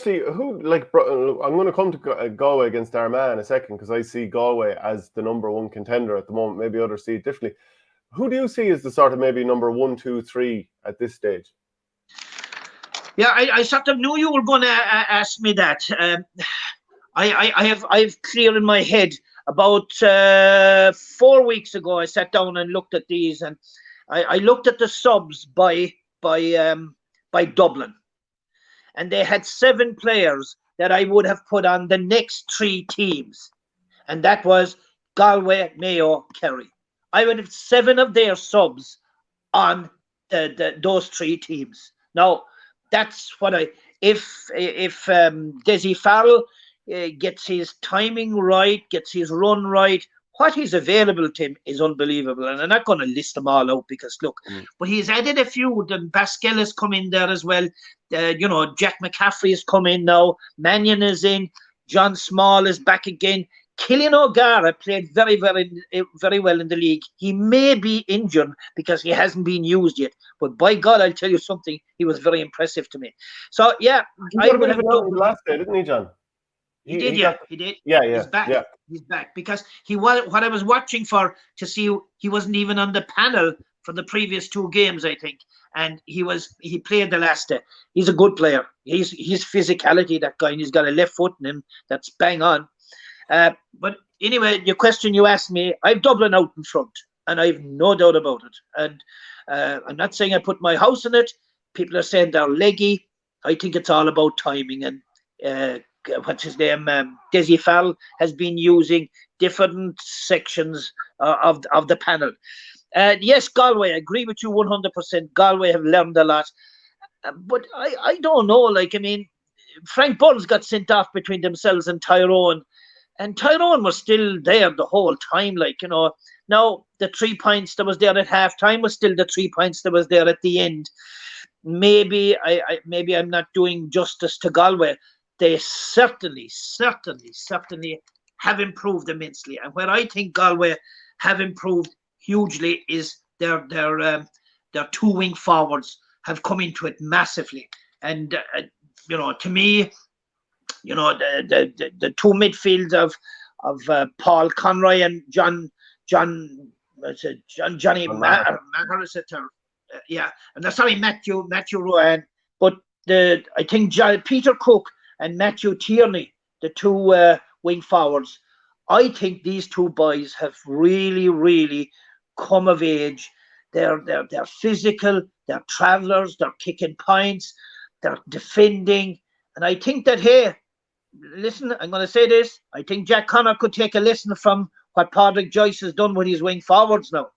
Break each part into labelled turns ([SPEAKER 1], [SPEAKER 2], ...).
[SPEAKER 1] who like I'm going to come to Galway against Armagh in a second because I see Galway as the number one contender at the moment. Maybe others see it differently. Who do you see as the sort of maybe number 1, 2, 3 at this stage?
[SPEAKER 2] Yeah, I sort of knew you were going to ask me that. I have clear in my head. About 4 weeks ago, I sat down and looked at these, and I looked at the subs by Dublin, and they had 7 players that I would have put on the next 3 teams, and that was Galway, Mayo, Kerry. I would have 7 of their subs on those 3 teams. Now, that's what if Desi Farrell gets his timing right, gets his run right, what he's available to him is unbelievable. And I'm not going to list them all out because, look, but he's added a few. Then Pascal has come in there as well. Jack McCaffrey has come in now. Mannion is in. John Small is back again. Killian O'Gara played very, very, very well in the league. He may be injured because he hasn't been used yet. But by God, I'll tell you something. He was very impressive to me. So, yeah.
[SPEAKER 1] He got a bit of an out last day, didn't he, John?
[SPEAKER 2] He did.
[SPEAKER 1] Yeah.
[SPEAKER 2] He's back. Yeah. He's back because what I was watching for to see, he wasn't even on the panel for the previous 2 games, I think. And he played the last day. He's a good player. His physicality, that guy, and he's got a left foot in him that's bang on. But anyway, your question you asked me, I've Dublin out in front, and I've no doubt about it. And I'm not saying I put my house in it. People are saying they're leggy. I think it's all about timing. And what's his name? Desi Farrell has been using different sections of the panel. Yes, Galway, I agree with you 100%. Galway have learned a lot. But I don't know. Like, I mean, Frank Burns got sent off between themselves and Tyrone. And Tyrone was still there the whole time, Now, the 3 points that was there at halftime was still the 3 points that was there at the end. Maybe I'm not doing justice to Galway. They certainly have improved immensely. And where I think Galway have improved hugely is their 2 wing forwards have come into it massively. And, to me, the 2 midfields of Paul Conroy and Johnny Maher, and sorry, Matthew Rowan, but I think Peter Cook and Matthew Tierney, the 2 wing forwards, I think these 2 boys have really, really come of age. They're physical, they're travellers, they're kicking points, they're defending, and I think that, hey, listen, I'm going to say this. I think Jack Connor could take a lesson from what Padraig Joyce has done with his wing forwards now,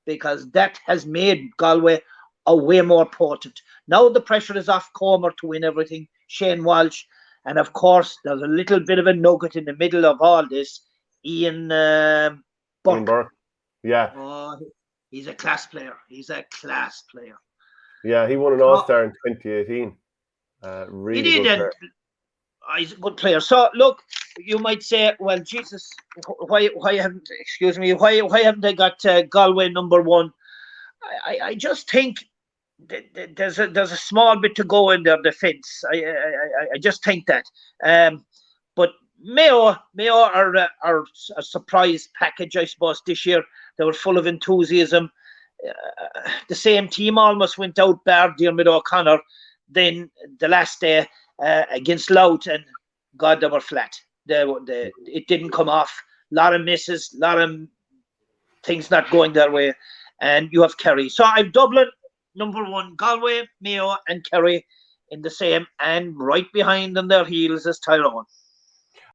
[SPEAKER 2] because that has made Galway a way more potent. Now the pressure is off Comer to win everything, Shane Walsh, and of course there's a little bit of a nugget in the middle of all this, Ian Burke.
[SPEAKER 1] Yeah.
[SPEAKER 2] Oh, he's a class player.
[SPEAKER 1] Yeah, he won an All-Star in 2018. Really good player.
[SPEAKER 2] He's a good player. So look, you might say, well, Jesus, why haven't they got Galway number 1? I just think there's a small bit to go in their defence. I just think that. But Mayo are a surprise package, I suppose, this year. They were full of enthusiasm. The same team almost went out, bar Diarmid O'Connor, then the last day against Louth, and God, they were flat. It didn't come off. A lot of misses, a lot of things not going their way, and you have Kerry. So I've Dublin number 1, Galway, Mayo, and Kerry in the same, and right behind on their heels is Tyrone.